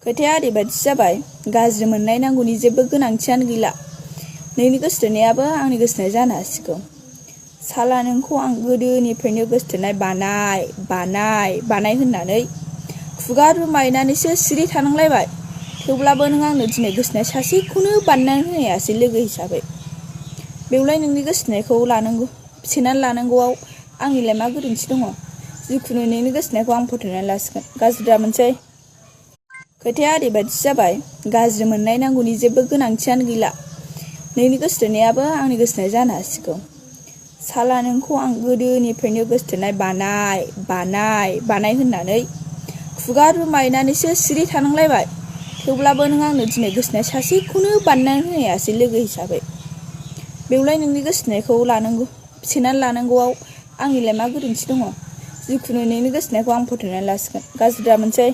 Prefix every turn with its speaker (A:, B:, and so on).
A: खोथाया ओरैबायदि जाबाय, गाज्रि मोननाय नांगौनि जेबो गोनांथियानो गैला। नोंनि गोसोथोनायाबो आंनि गोसोथोनाय जानो हासिगौ। साला नोंखौ आं गोदोनिफ्रायनो गोसोथोनाय बानाय होननानै खुगा रुमायनानैसो सिरि थानांलायबाय। थेवब्लाबो नों आंनो दिनै गोसोथोनाय सासेखौनो बानायनानै होनायासै लोगो हिसाबै। बेवलाय नोंनि गोसोथोनायखौ सेनानै लानांगौआव आंनिलाय मा गोरोन्थि दङ? जिखुनु नोंनि गोसोथोनायखौ आं फोथायनानै लासिगोन, गाज्रि दामोनसै। खोथाया ओरैबायदि जाबाय, गाज्रि मोननाय नांगौनि जेबो गोनांथियानो गैला। नोंनि गोसोथोनायाबो आंनि गोसोथोनाय जानो हासिगौ। साला नोंखौ आं गोदोनिफ्रायनो गोसोथोनाय बानाय होननानै खुगा रुमायनानैसो सिरि थानांलायबाय। थेवब्लाबो नों आंनो दिनै गोसोथोनाय सासेखौनो बानायनानै होनायासै लोगो हिसाबै। बेवलाय नोंनि गोसोथोनायखौ सेनानै लानांगौआव आंनिलाय मा गोरोन्थि दङ? जिखुनु नोंनि गोसोथोनायखौ आं फोथायनानै लासिगोन, गाज्रि दामोनसै।